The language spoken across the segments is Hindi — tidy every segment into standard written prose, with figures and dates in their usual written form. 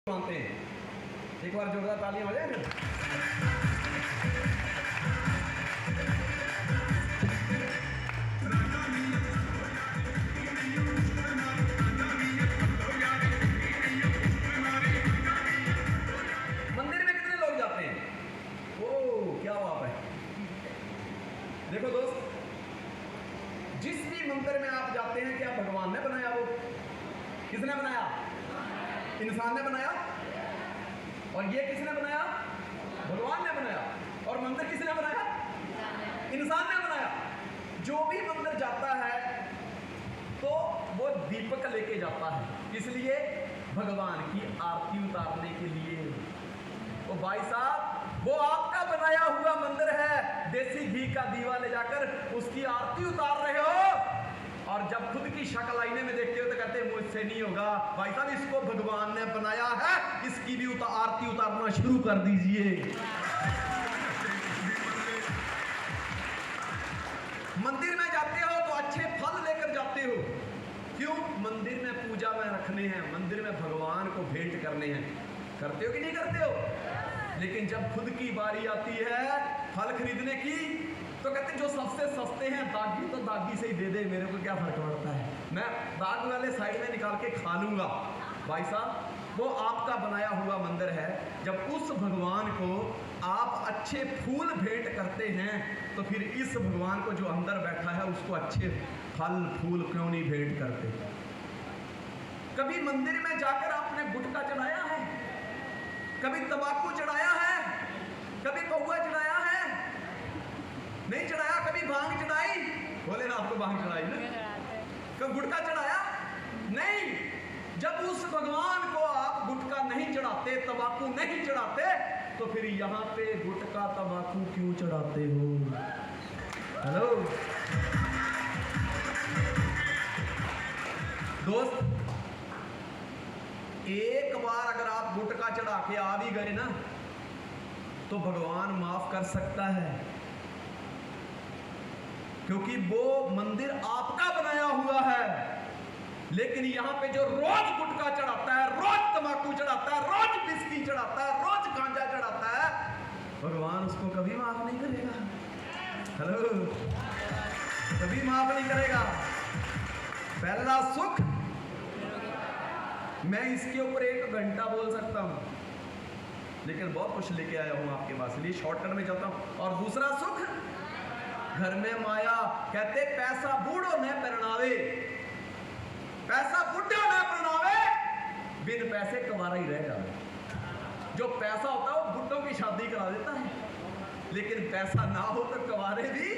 मानते हैं। एक बार जोरदार तालियां हो जाए फिर। मंदिर में कितने लोग जाते हैं? ओह क्या बात है। देखो दोस्त, जिस भी मंदिर में आप जाते हैं क्या भगवान ने बनाया? वो किसने बनाया? इंसान ने बनाया। और ये किसने बनाया? भगवान ने बनाया। और मंदिर किसने बनाया? इंसान ने बनाया। जो भी मंदिर जाता है तो वो दीपक लेके जाता है, इसलिए भगवान की आरती उतारने के लिए। तो भाई साहब, वो आपका बनाया हुआ मंदिर है, देसी घी का दीवा ले जाकर उसकी आरती उतार रहे हो, और जब खुद की शक्ल आईने में देखते हो तो कहते हैं मुझसे नहीं होगा। भाई साहब, इसको भगवान ने बनाया है, इसकी भी आरती उतारना शुरू कर दीजिए। मंदिर में जाते हो तो अच्छे फल लेकर जाते हो। क्यों? मंदिर में पूजा में रखने हैं, मंदिर में भगवान को भेंट करने हैं। करते हो कि नहीं करते हो? लेकिन जब खुद की बारी आती है फल खरीदने की तो कहते जो सबसे सस्ते हैं दागी तो दागी से ही दे दे, मेरे को क्या फर्क पड़ता है, मैं दाग वाले साइड में निकाल के खा लूंगा। भाई साहब, वो आपका बनाया हुआ मंदिर है। जब उस भगवान को आप अच्छे फूल भेंट करते हैं तो फिर इस भगवान को जो अंदर बैठा है उसको अच्छे फल फूल क्यों नहीं भेंट करते? कभी मंदिर में जाकर आपने गुटखा चढ़ाया है? कभी तंबाकू चढ़ाया है? कभी पौवा चढ़ाया है? नहीं चढ़ाया। कभी भांग चढ़ाई? बोले ना, आपको भांग चढ़ाई ना? कभी गुटखा चढ़ाया? नहीं। जब उस भगवान को आप गुटखा नहीं चढ़ाते, तंबाकू नहीं चढ़ाते, तो फिर यहां पे गुटखा तंबाकू क्यों चढ़ाते हो? हेलो दोस्त, एक बार अगर आप गुटखा चढ़ा के आ भी गए ना तो भगवान माफ कर सकता है, क्योंकि वो मंदिर आपका बनाया हुआ है। लेकिन यहां पे जो रोज गुटखा चढ़ाता है, रोज तंबाकू चढ़ाता है, रोज बिस्की चढ़ाता है, रोज गांजा चढ़ाता है, भगवान उसको कभी माफ नहीं करेगा। हेलो, कभी माफ नहीं करेगा। पहला सुख, मैं इसके ऊपर 1 घंटा बोल सकता हूं, लेकिन बहुत कुछ लेके आया हूं आपके पास, इसलिए शॉर्टकट में जाता हूं। और दूसरा सुख, घर में माया। कहते पैसा बूढ़ो न परनावे, पैसा बुढ़ो न परनावे, बिन पैसे कवारा ही रह जावे। जो पैसा होता है वो बुढ़ों की शादी करा देता है, लेकिन पैसा ना हो तो कवारे भी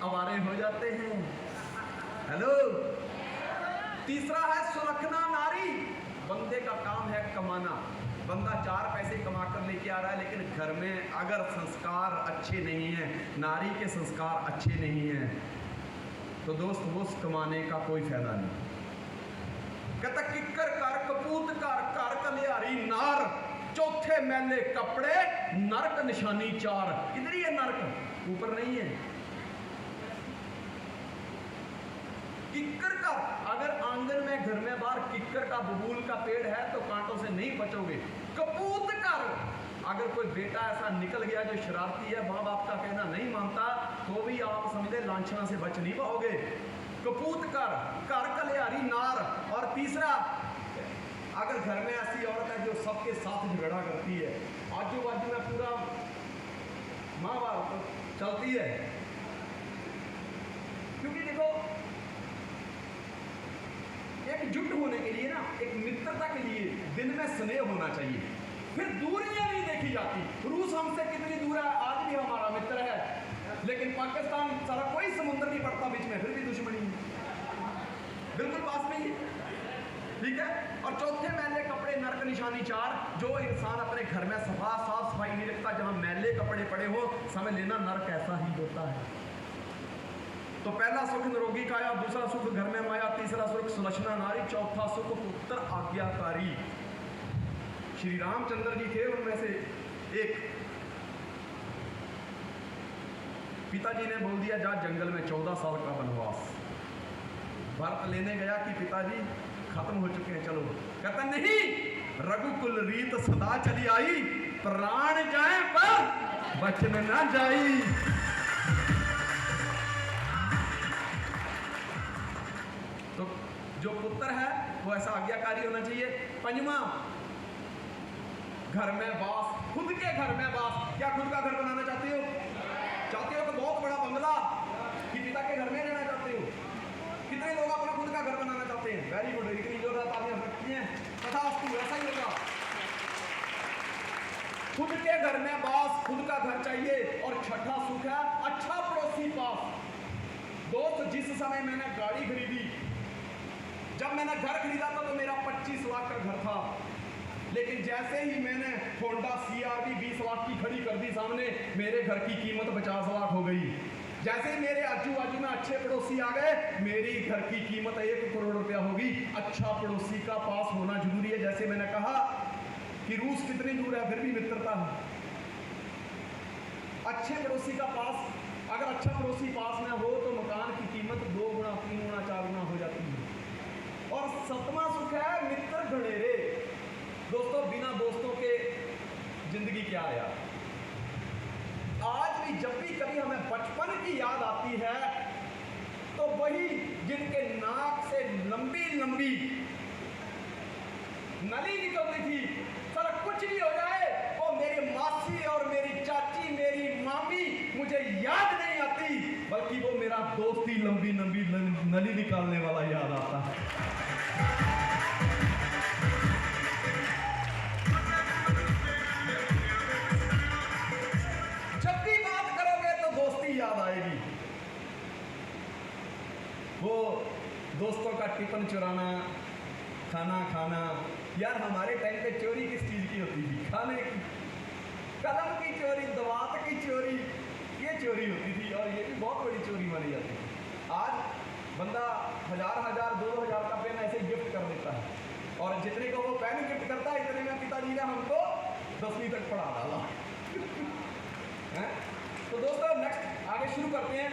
अवारे हो जाते हैं। हेलो, तीसरा है सुलखना नारी। बंदे का काम है कमाना, बंदा 4 पैसे कमा कर लेके आ रहा है, लेकिन घर में अगर संस्कार अच्छे नहीं हैं, नारी के संस्कार अच्छे नहीं हैं, तो दोस्त वो कमाने का कोई फायदा नहीं। कहता किक्कर कर कपूत कर कर कलियारी नार, चौथे मैले कपड़े नरक निशानी 4। इधर ही है नरक, ऊपर नहीं है। किक्कर का, अगर आंगन में घर में बाहर किक्कर का बबूल का पेड़ है तो कांटों से नहीं बचोगे। कपूत कर, अगर कोई बेटा ऐसा निकल गया जो शरारती है, माँ बाप का कहना नहीं मानता, तो भी आप समझे लांछना से बच नहीं पाओगे। कपूत कर कर कलियारी नार। और तीसरा, अगर घर में ऐसी औरत है जो सबके साथ झगड़ा करती है, आजू बाजू में पूरा माँ बाप चलती है, क्योंकि देखो एकजुट होने के लिए ना, एक मित्रता के लिए दिन में स्नेह होना चाहिए, फिर दूरियां नहीं देखी जाती। रूस हमसे कितनी दूर है, आज भी हमारा मित्र है, लेकिन पाकिस्तान सारा कोई समुद्र नहीं पड़ता बीच में, फिर भी दुश्मनी है, बिल्कुल पास में ही, ठीक है। और चौथे मैले कपड़े नरक निशानी 4। जो इंसान अपने घर में साफ सफाई नहीं रखता, जहां मैले कपड़े पड़े हो, समझ लेना नरक ऐसा ही होता है। तो पहला सुख निरोगी काया, दूसरा सुख घर में माया, तीसरा सुख सुलक्षणा नारी, चौथा सुख पुत्र आज्ञाकारी। श्री रामचंद्र जी थे, उनमें से एक पिताजी ने बोल दिया जा जंगल में 14 साल का वनवास। भरत लेने गया कि पिताजी खत्म हो चुके हैं, चलो। कहता नहीं, रघुकुल रीत सदा चली आई, प्राण जाए पर वचन न जाई। तो जो पुत्र है वो ऐसा आज्ञाकारी होना चाहिए। पंजवा, घर में वास, खुद के घर में वास। क्या खुद का घर बनाना चाहते हो? चाहते हो तो बहुत बड़ा बंगला कि पिता के घर में रहना चाहते हो? कितने लोग अपना खुद का घर बनाना चाहते हैं? वेरी गुड, इतनी जोरदार तालियां रखती हैं। तथास्तु, ऐसा ही होगा। खुद के घर में वास, खुद का घर चाहिए। और छठा सुख है अच्छा पड़ोसी पास। दोस्त, जिस समय मैंने गाड़ी खरीदी, जब मैंने घर खरीदा था तो मेरा 25 लाख का घर था, लेकिन जैसे ही मैंने होंडा CR-V 20 लाख की खड़ी कर दी सामने, मेरे घर की कीमत 50 लाख हो गई। जैसे ही मेरे आजू बाजू में अच्छे पड़ोसी आ गए, मेरी घर की कीमत 1 करोड़ रुपया होगी। अच्छा पड़ोसी का पास होना जरूरी है। जैसे मैंने कहा कि रूस कितनी दूर है, फिर भी मित्रता है। अच्छे पड़ोसी का पास, अगर अच्छा पड़ोसी पास में हो तो मकान की कीमत 2 गुना, 3 गुना, 4 गुना हो जाती है। और 7वां सुख है मित्र ढेरे। दोस्तों, बिना दोस्तों के जिंदगी क्या है यार। आज भी जब भी कभी हमें बचपन की याद आती है तो वही जिनके नाक से लंबी लंबी नली निकलती थी, सर कुछ भी हो जाए, वो मेरी मासी और मेरी चाची, मेरी मामी मुझे याद नहीं आती, बल्कि वो मेरा दोस्त ही लंबी लंबी नली निकालने वाला याद आता है। जब भी बात करोगे तो दोस्ती याद आएगी। वो दोस्तों का टिफिन चुराना, खाना खाना। यार हमारे टाइम पे चोरी किस चीज की होती थी? खाने की। कलम की चोरी, दवात की चोरी, ये चोरी होती थी, और ये भी बहुत बड़ी चोरी मानी जाती थी। आज बंदा 1000 2000 का पेन ऐसे गिफ्ट कर देता है, और जितने को वो पेन गिफ्ट करता है, इतने में पिताजी ने हमको 10वीं तक पढ़ा डाला। तो दोस्तों, नेक्स्ट आगे शुरू करते हैं।